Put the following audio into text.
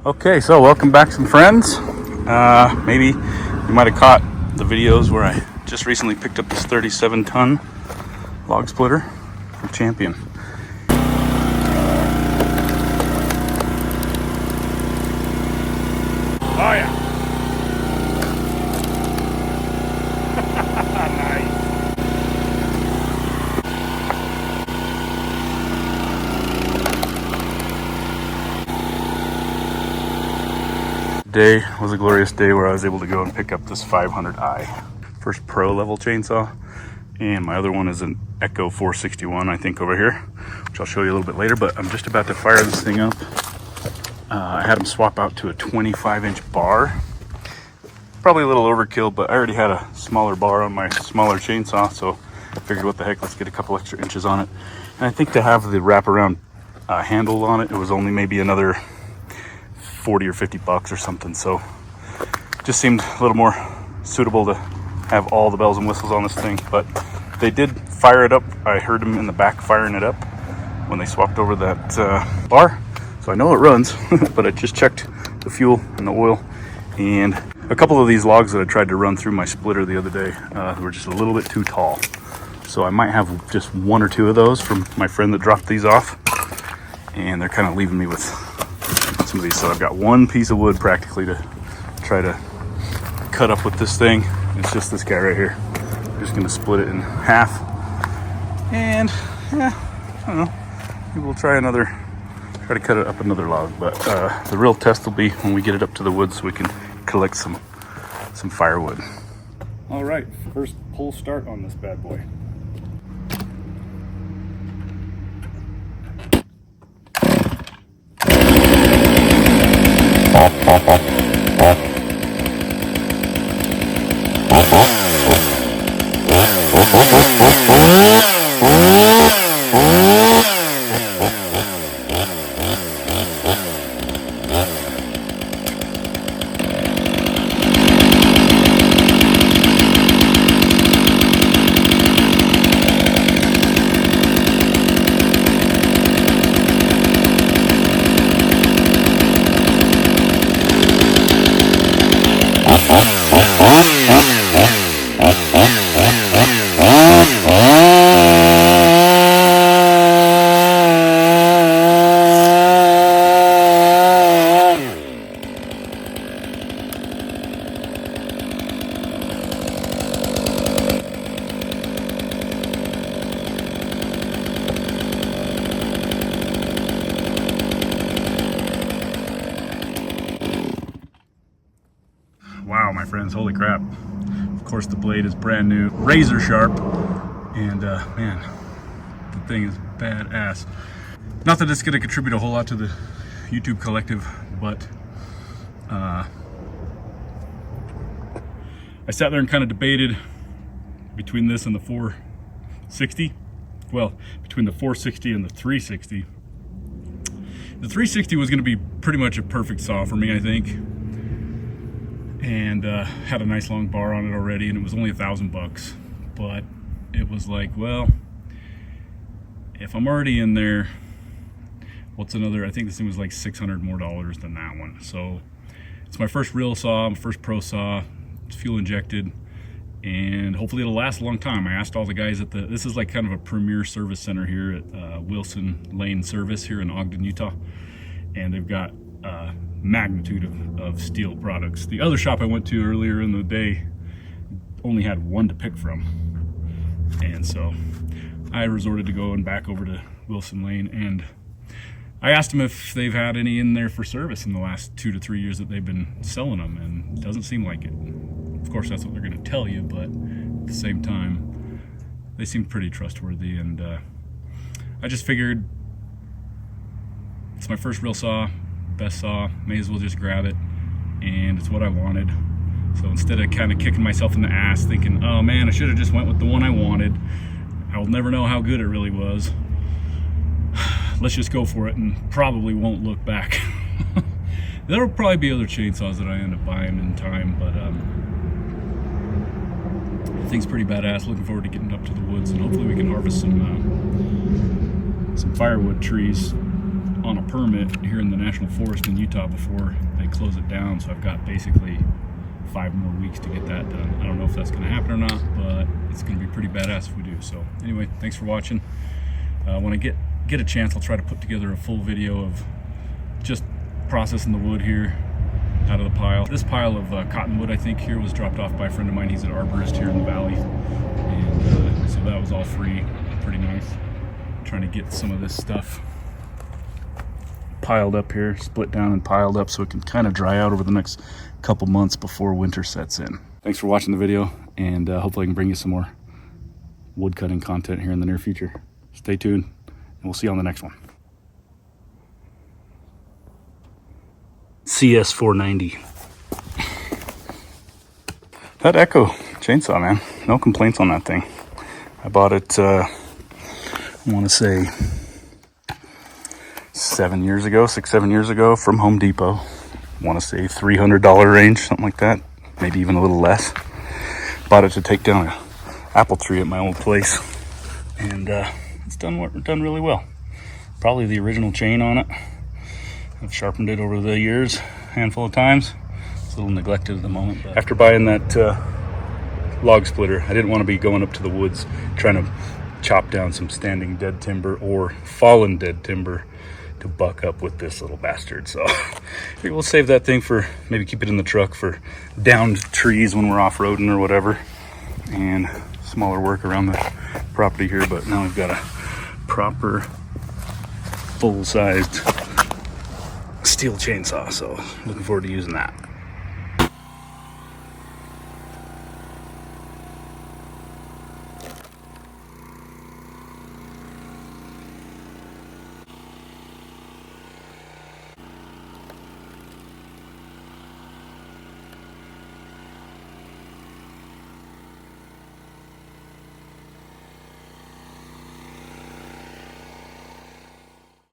Okay, so welcome back, some friends. Maybe you might have caught the videos where I just recently picked up this 37-ton log splitter from Champion. Oh yeah. Nice. Today was a glorious day where I was able to go and pick up this 500i. First pro level chainsaw, and my other one is an Echo 461, I think, over here, which I'll show you a little bit later, but I'm just about to fire this thing up. I had them swap out to a 25-inch bar. Probably a little overkill, but I already had a smaller bar on my smaller chainsaw, so I figured, what the heck, let's get a couple extra inches on it. And I think to have the wraparound handle on it, it was only maybe another 40 or 50 bucks or something, so just seemed a little more suitable to have all the bells and whistles on this thing. But they did fire it up. I heard them in the back firing it up when they swapped over that bar, so I know it runs. But I just checked the fuel and the oil, and a couple of these logs that I tried to run through my splitter the other day were just a little bit too tall, so I might have just one or two of those from my friend that dropped these off, and they're kind of leaving me with some of these. So I've got one piece of wood practically to try to cut up with this thing. It's just this guy right here. I'm just gonna split it in half, and I don't know, maybe we'll try to cut it up another log. But the real test will be when we get it up to the woods so we can collect some firewood. All right, first pull start on this bad boy. Wow, my friends, holy crap. Of course, the blade is brand new, razor sharp, and man, the thing is badass. Not that it's gonna contribute a whole lot to the YouTube collective, but I sat there and kind of debated between this and the 460. Well, between the 460 and the 360. The 360 was gonna be pretty much a perfect saw for me, I think. And had a nice long bar on it already, and it was only $1,000 bucks. But it was like, well, if I'm already in there, what's another? I think this thing was like $600 more than that one. So it's my first real saw, my first pro saw. It's fuel injected, and hopefully it'll last a long time. I asked all the guys at this is like kind of a premier service center here at Wilson Lane Service here in Ogden, Utah, and they've got magnitude of STIHL products. The other shop I went to earlier in the day only had one to pick from, and so I resorted to going back over to Wilson Lane, and I asked them if they've had any in there for service in the last 2 to 3 years that they've been selling them, and it doesn't seem like it. Of course, that's what they're going to tell you, but at the same time, they seem pretty trustworthy, and I just figured it's my first real saw, best saw, may as well just grab it, and it's what I wanted. So instead of kind of kicking myself in the ass thinking, oh man, I should have just went with the one I wanted, I'll never know how good it really was, let's just go for it and probably won't look back. There'll probably be other chainsaws that I end up buying in time, but the thing's pretty badass. Looking forward to getting up to the woods, and hopefully we can harvest some firewood trees on a permit here in the National Forest in Utah before they close it down. So I've got basically 5 more weeks to get that done. I don't know if that's going to happen or not, but it's going to be pretty badass if we do. So anyway, thanks for watching. When I get a chance, I'll try to put together a full video of just processing the wood here out of the pile. This pile of cottonwood, I think, here was dropped off by a friend of mine. He's an arborist here in the valley, and so that was all free. Pretty nice. Trying to get some of this stuff piled up here, split down and piled up so it can kind of dry out over the next couple months before winter sets in. Thanks for watching the video, and hopefully I can bring you some more wood cutting content here in the near future. Stay tuned, and we'll see you on the next one. CS 490. That Echo chainsaw, man, no complaints on that thing. I bought it, I want to say 7 years ago, 6-7 years ago from Home Depot. I want to say $300 range, something like that, maybe even a little less. Bought it to take down an apple tree at my old place, and it's done really well. Probably the original chain on it. I've sharpened it over the years a handful of times. It's a little neglected at the moment. But after buying that log splitter, I didn't want to be going up to the woods trying to chop down some standing dead timber or fallen dead timber to buck up with this little bastard. So maybe we'll save that thing for, maybe keep it in the truck for downed trees when we're off-roading or whatever, and smaller work around the property here. But now we've got a proper full-sized steel chainsaw, so looking forward to using that.